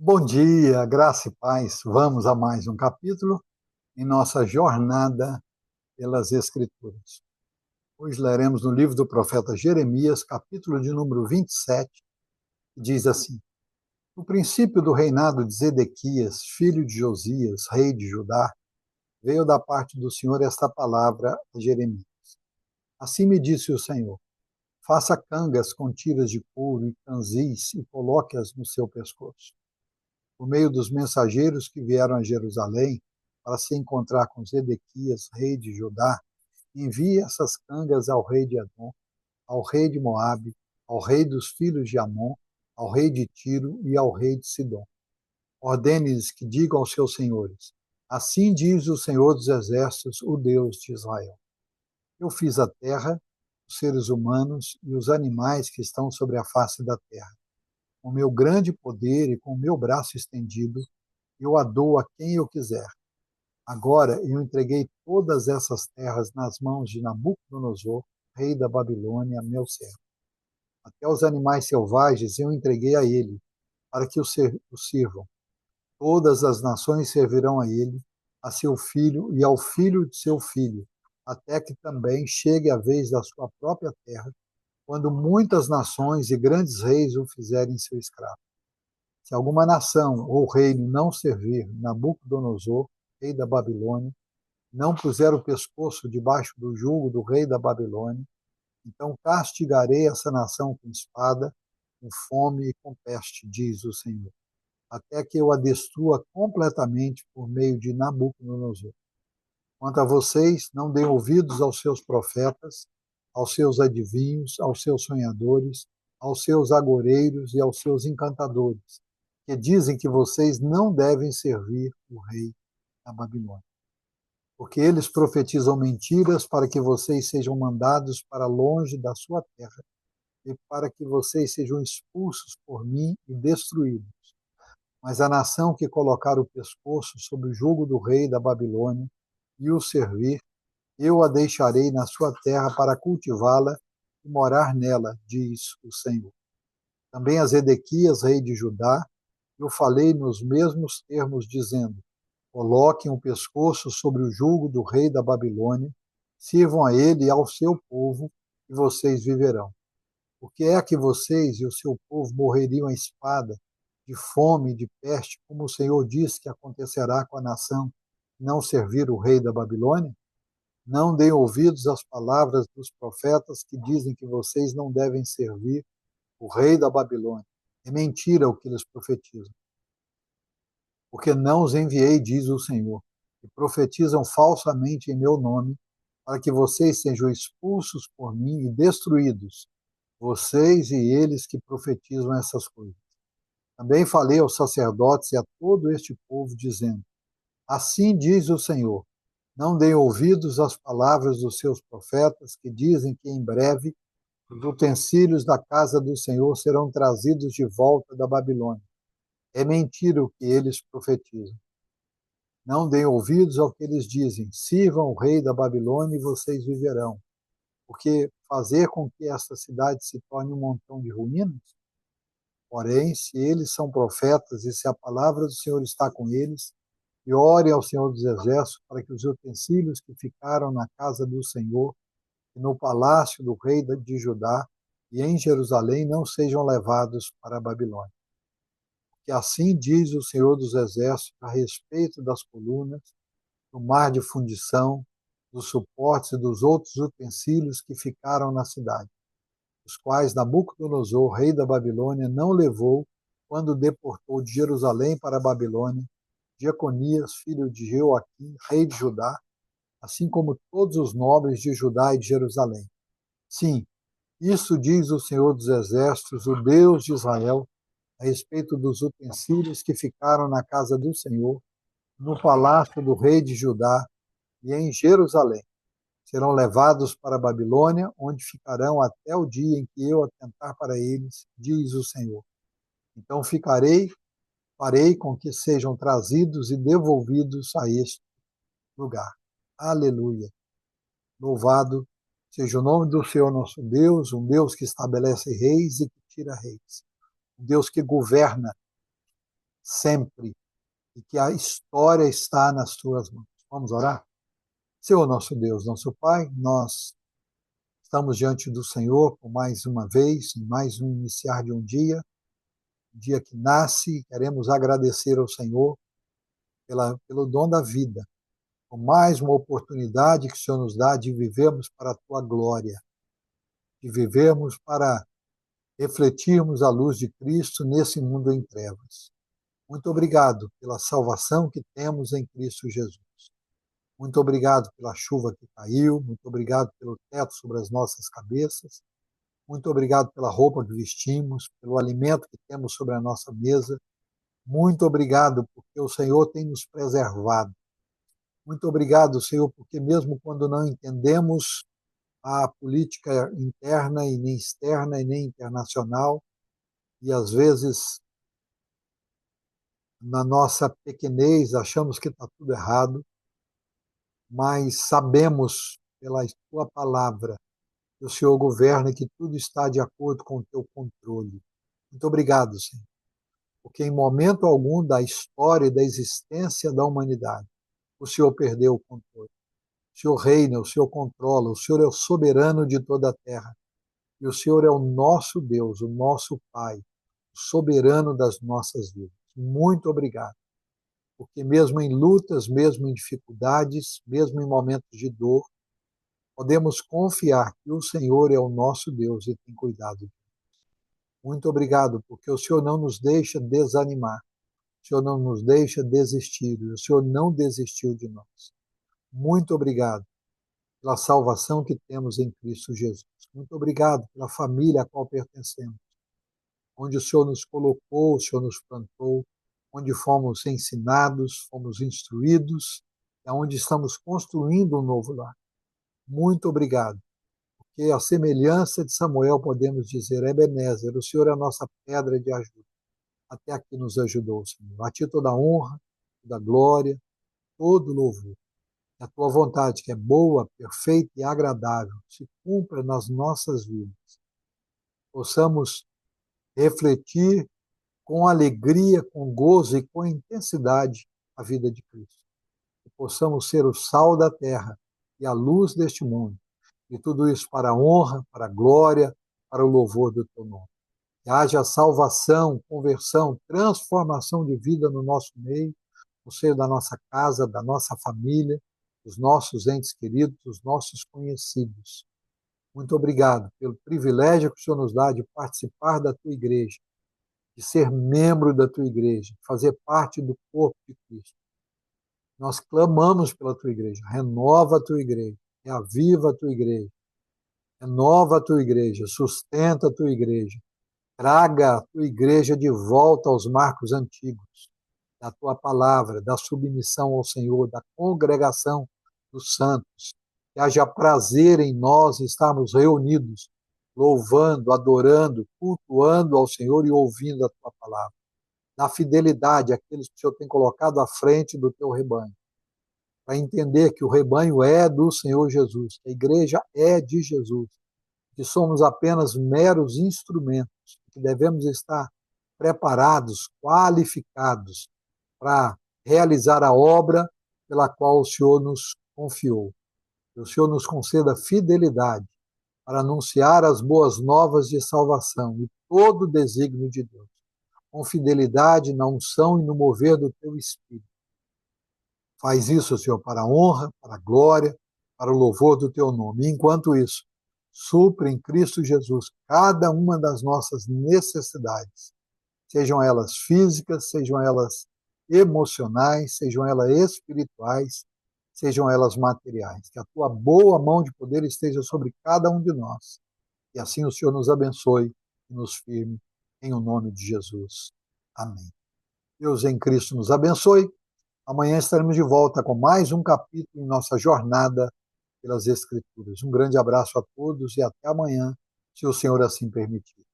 Bom dia, graça e paz. Vamos a mais um capítulo em nossa jornada pelas Escrituras. Hoje leremos no livro do profeta Jeremias, capítulo de número 27, que diz assim: No princípio do reinado de Zedequias, filho de Josias, rei de Judá, veio da parte do Senhor esta palavra a Jeremias. Assim me disse o Senhor: Faça cangas com tiras de couro e canzis e coloque-as no seu pescoço. Por meio dos mensageiros que vieram a Jerusalém para se encontrar com Zedequias, rei de Judá, envie essas cangas ao rei de Edom, ao rei de Moabe, ao rei dos filhos de Amon, ao rei de Tiro e ao rei de Sidom. Ordene-lhes que digam aos seus senhores: Assim diz o Senhor dos Exércitos, o Deus de Israel. Eu fiz a terra, os seres humanos e os animais que estão sobre a face da terra. Com meu grande poder e com meu braço estendido, eu a dou a quem eu quiser. Agora eu entreguei todas essas terras nas mãos de Nabucodonosor, rei da Babilônia, meu servo. Até os animais selvagens eu entreguei a ele, para que o sirvam. Todas as nações servirão a ele, a seu filho e ao filho de seu filho, até que também chegue a vez da sua própria terra, quando muitas nações e grandes reis o fizerem seu escravo. Se alguma nação ou reino não servir Nabucodonosor, rei da Babilônia, não puser o pescoço debaixo do jugo do rei da Babilônia, então castigarei essa nação com espada, com fome e com peste, diz o Senhor, até que eu a destrua completamente por meio de Nabucodonosor. Quanto a vocês, não deem ouvidos aos seus profetas, aos seus adivinhos, aos seus sonhadores, aos seus agoreiros e aos seus encantadores, que dizem que vocês não devem servir o rei da Babilônia. Porque eles profetizam mentiras para que vocês sejam mandados para longe da sua terra e para que vocês sejam expulsos por mim e destruídos. Mas a nação que colocar o pescoço sob o jugo do rei da Babilônia e o servir, eu a deixarei na sua terra para cultivá-la e morar nela, diz o Senhor. Também a Zedequias, rei de Judá, eu falei nos mesmos termos, dizendo: Coloquem o pescoço sobre o jugo do rei da Babilônia, sirvam a ele e ao seu povo, e vocês viverão. Porque é que vocês e o seu povo morreriam à espada, de fome e de peste, como o Senhor disse que acontecerá com a nação que não servir o rei da Babilônia? Não deem ouvidos às palavras dos profetas que dizem que vocês não devem servir o rei da Babilônia. É mentira o que eles profetizam. Porque não os enviei, diz o Senhor, e profetizam falsamente em meu nome, para que vocês sejam expulsos por mim e destruídos, vocês e eles que profetizam essas coisas. Também falei aos sacerdotes e a todo este povo, dizendo: Assim diz o Senhor, não deem ouvidos às palavras dos seus profetas, que dizem que em breve os utensílios da casa do Senhor serão trazidos de volta da Babilônia. É mentira o que eles profetizam. Não deem ouvidos ao que eles dizem: sirvam o rei da Babilônia e vocês viverão. Porque fazer com que esta cidade se torne um montão de ruínas? Porém, se eles são profetas e se a palavra do Senhor está com eles, e orem ao Senhor dos Exércitos para que os utensílios que ficaram na casa do Senhor e no palácio do rei de Judá e em Jerusalém não sejam levados para a Babilônia. Que assim diz o Senhor dos Exércitos a respeito das colunas, do mar de fundição, dos suportes e dos outros utensílios que ficaram na cidade, os quais Nabucodonosor, rei da Babilônia, não levou quando deportou de Jerusalém para a Babilônia Jeconias, filho de Jeoaquim, rei de Judá, assim como todos os nobres de Judá e de Jerusalém. Sim, isso diz o Senhor dos Exércitos, o Deus de Israel, a respeito dos utensílios que ficaram na casa do Senhor, no palácio do rei de Judá e em Jerusalém. Serão levados para a Babilônia, onde ficarão até o dia em que eu atentar para eles, diz o Senhor. Então farei com que sejam trazidos e devolvidos a este lugar. Aleluia. Louvado seja o nome do Senhor nosso Deus, um Deus que estabelece reis e que tira reis. Um Deus que governa sempre, e que a história está nas tuas mãos. Vamos orar? Senhor nosso Deus, nosso Pai, nós estamos diante do Senhor por mais uma vez, em mais um iniciar de um dia que nasce, queremos agradecer ao Senhor pelo dom da vida, por mais uma oportunidade que o Senhor nos dá de vivermos para a Tua glória, de vivermos para refletirmos a luz de Cristo nesse mundo em trevas. Muito obrigado pela salvação que temos em Cristo Jesus. Muito obrigado pela chuva que caiu, muito obrigado pelo teto sobre as nossas cabeças, muito obrigado pela roupa que vestimos, pelo alimento que temos sobre a nossa mesa. Muito obrigado porque o Senhor tem nos preservado. Muito obrigado, Senhor, porque mesmo quando não entendemos a política interna e nem externa e nem internacional, e às vezes na nossa pequenez achamos que está tudo errado, mas sabemos pela tua palavra que o Senhor governa e que tudo está de acordo com o teu controle. Muito obrigado, Senhor, porque em momento algum da história e da existência da humanidade, o Senhor perdeu o controle. O Senhor reina, o Senhor controla, o Senhor é o soberano de toda a terra. E o Senhor é o nosso Deus, o nosso Pai, o soberano das nossas vidas. Muito obrigado, porque mesmo em lutas, mesmo em dificuldades, mesmo em momentos de dor, podemos confiar que o Senhor é o nosso Deus e tem cuidado de nós. Muito obrigado, porque o Senhor não nos deixa desanimar, o Senhor não nos deixa desistir, o Senhor não desistiu de nós. Muito obrigado pela salvação que temos em Cristo Jesus. Muito obrigado pela família a qual pertencemos, onde o Senhor nos colocou, o Senhor nos plantou, onde fomos ensinados, fomos instruídos, é onde estamos construindo um novo lar. Muito obrigado, porque a semelhança de Samuel podemos dizer, Ebenezer, o Senhor é a nossa pedra de ajuda. Até aqui nos ajudou, Senhor. A Ti toda a honra, toda a glória, todo o louvor. Que a Tua vontade, que é boa, perfeita e agradável, se cumpra nas nossas vidas. Possamos refletir com alegria, com gozo e com intensidade a vida de Cristo. Que possamos ser o sal da terra e a luz deste mundo. E tudo isso para a honra, para a glória, para o louvor do Teu nome. Que haja salvação, conversão, transformação de vida no nosso meio, no seio da nossa casa, da nossa família, dos nossos entes queridos, dos nossos conhecidos. Muito obrigado pelo privilégio que o Senhor nos dá de participar da Tua igreja, de ser membro da Tua igreja, fazer parte do corpo de Cristo. Nós clamamos pela Tua igreja, renova a Tua igreja, reaviva a Tua igreja, renova a Tua igreja, sustenta a Tua igreja, traga a Tua igreja de volta aos marcos antigos, da Tua palavra, da submissão ao Senhor, da congregação dos santos. Que haja prazer em nós estarmos reunidos, louvando, adorando, cultuando ao Senhor e ouvindo a Tua palavra. Dá fidelidade àqueles que o Senhor tem colocado à frente do Teu rebanho, para entender que o rebanho é do Senhor Jesus, que a igreja é de Jesus, que somos apenas meros instrumentos, que devemos estar preparados, qualificados para realizar a obra pela qual o Senhor nos confiou. Que o Senhor nos conceda fidelidade para anunciar as boas novas de salvação e todo o desígnio de Deus, com fidelidade na unção e no mover do Teu Espírito. Faz isso, Senhor, para a honra, para a glória, para o louvor do Teu nome. E, enquanto isso, supre em Cristo Jesus cada uma das nossas necessidades, sejam elas físicas, sejam elas emocionais, sejam elas espirituais, sejam elas materiais. Que a Tua boa mão de poder esteja sobre cada um de nós. E assim o Senhor nos abençoe e nos firme, em o nome de Jesus. Amém. Deus em Cristo nos abençoe. Amanhã estaremos de volta com mais um capítulo em nossa jornada pelas Escrituras. Um grande abraço a todos e até amanhã, se o Senhor assim permitir.